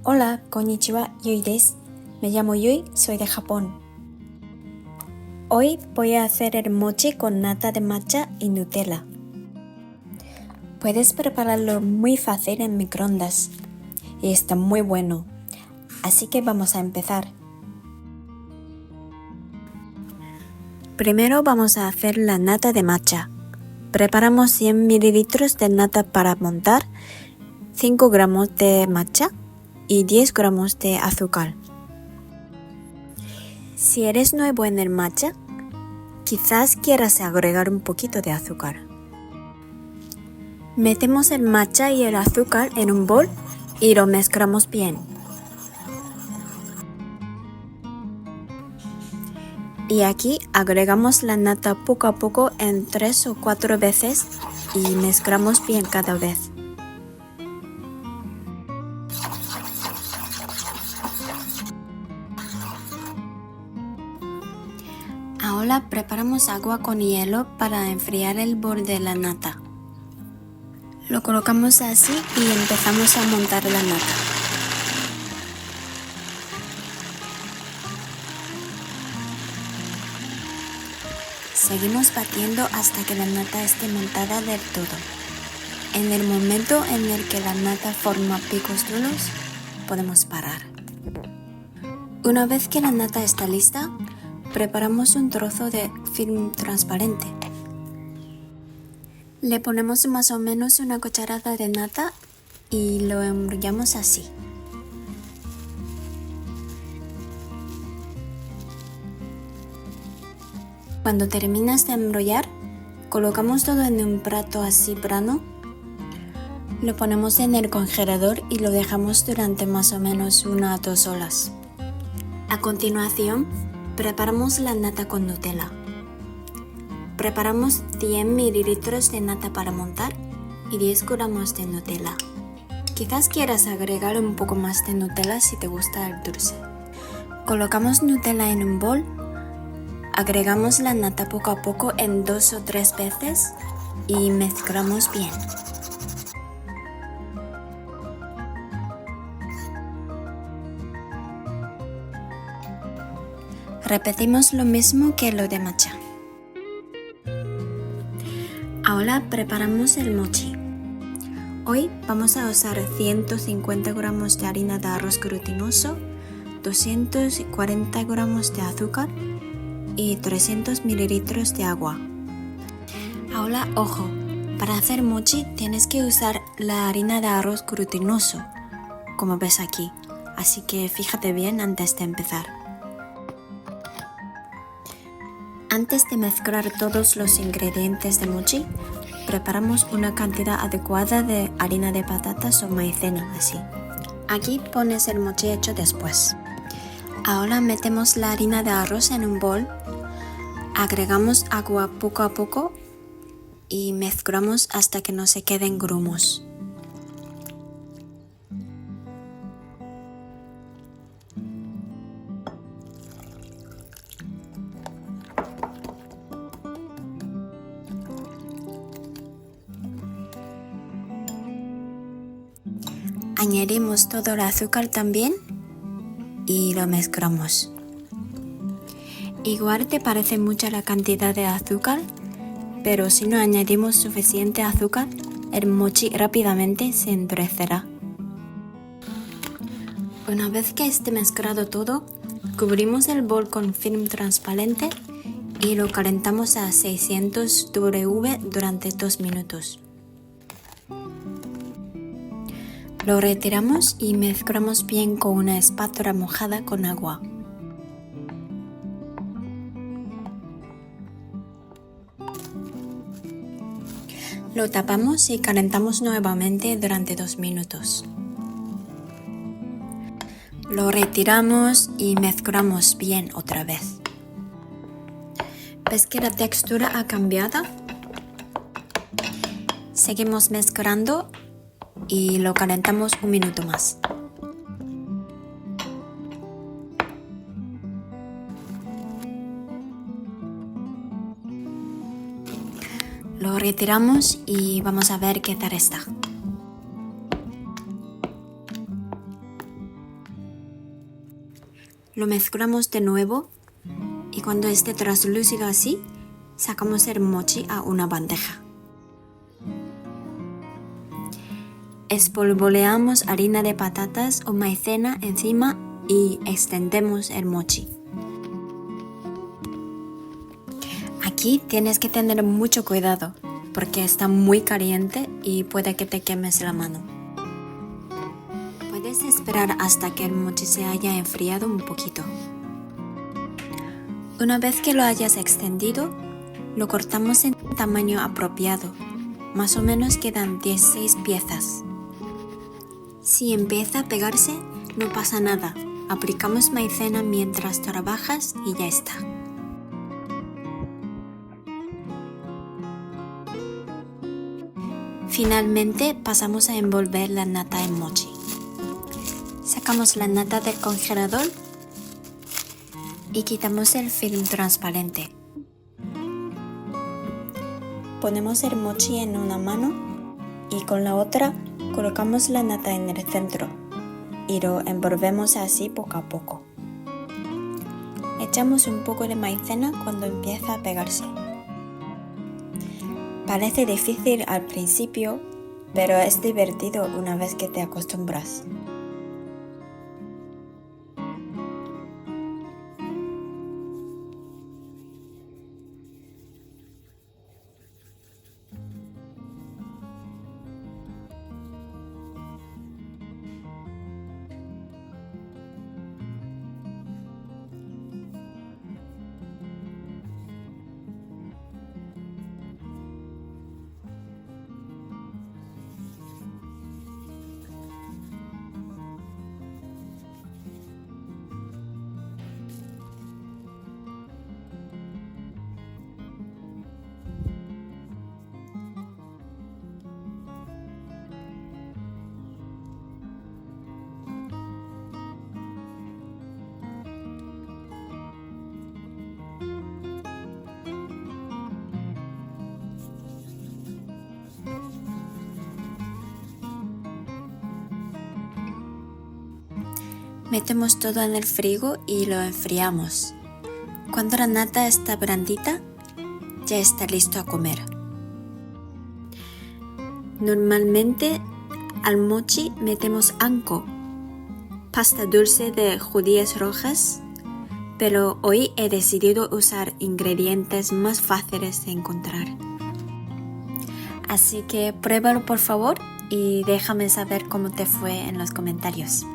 Hola, konnichiwa, Yui desu. Me llamo Yui, soy de Japón. Hoy voy a hacer el mochi con nata de matcha y Nutella. Puedes prepararlo muy fácil en microondas y está muy bueno. Así que vamos a empezar. Primero vamos a hacer la nata de matcha. Preparamos 100 mililitros de nata para montar, 5 gramos de matcha y 10 gramos de azúcar. Si eres nuevo en el matcha, quizás quieras agregar un poquito de azúcar. Metemos el matcha y el azúcar en un bol y lo mezclamos bien. Y aquí agregamos la nata poco a poco en 3 o 4 veces y mezclamos bien cada vez. Ahora preparamos agua con hielo para enfriar el bol de la nata. Lo colocamos así y empezamos a montar la nata. Seguimos batiendo hasta que la nata esté montada del todo. En el momento en el que la nata forma picos duros, podemos parar. Una vez que la nata está lista, preparamos un trozo de film transparente. Le ponemos más o menos una cucharada de nata y lo enrollamos así. Cuando terminas de enrollar, colocamos todo en un plato así plano. Lo ponemos en el congelador y lo dejamos durante más o menos 1 a 2 horas. A continuación, preparamos la nata con Nutella. Preparamos 100 mililitros de nata para montar y 10 gramos de Nutella. Quizás quieras agregar un poco más de Nutella si te gusta el dulce. Colocamos Nutella en un bol. Agregamos la nata poco a poco en 2 o 3 veces y mezclamos bien. Repetimos lo mismo que lo de matcha. Ahora preparamos el mochi. Hoy vamos a usar 150 gramos de harina de arroz glutinoso, 240 gramos de azúcar y 300 mililitros de agua. Ahora, ojo, para hacer mochi tienes que usar la harina de arroz glutinoso, como ves aquí, así que fíjate bien antes de empezar. Antes de mezclar todos los ingredientes de mochi, preparamos una cantidad adecuada de harina de patatas o maicena, así. Aquí pones el mochi hecho después. Ahora metemos la harina de arroz en un bol, agregamos agua poco a poco y mezclamos hasta que no se queden grumos. Añadimos todo el azúcar también y lo mezclamos. Igual te parece mucha la cantidad de azúcar, pero si no añadimos suficiente azúcar, el mochi rápidamente se endurecerá. Una vez que esté mezclado todo, cubrimos el bol con film transparente y lo calentamos a 600 W durante 2 minutos. Lo retiramos y mezclamos bien con una espátula mojada con agua. Lo tapamos y calentamos nuevamente durante 2 minutos. Lo retiramos y mezclamos bien otra vez. ¿Ves que la textura ha cambiado? Seguimos mezclando y lo calentamos 1 minuto más. Lo retiramos y vamos a ver qué tal está. Lo mezclamos de nuevo y cuando esté translúcido así, sacamos el mochi a una bandeja. Espolvoreamos harina de patatas o maicena encima y extendemos el mochi. Aquí tienes que tener mucho cuidado porque está muy caliente y puede que te quemes la mano. Puedes esperar hasta que el mochi se haya enfriado un poquito. Una vez que lo hayas extendido, lo cortamos en tamaño apropiado. Más o menos quedan 16 piezas. Si empieza a pegarse, no pasa nada. Aplicamos maicena mientras trabajas y ya está. Finalmente pasamos a envolver la nata en mochi. Sacamos la nata del congelador y quitamos el film transparente. Ponemos el mochi en una mano y con la otra colocamos la nata en el centro y lo envolvemos así poco a poco. Echamos un poco de maicena cuando empieza a pegarse. Parece difícil al principio, pero es divertido una vez que te acostumbras. Metemos todo en el frigo y lo enfriamos. Cuando la nata está blandita, ya está listo a comer. Normalmente al mochi metemos anko, pasta dulce de judías rojas, pero hoy he decidido usar ingredientes más fáciles de encontrar. Así que pruébalo por favor y déjame saber cómo te fue en los comentarios.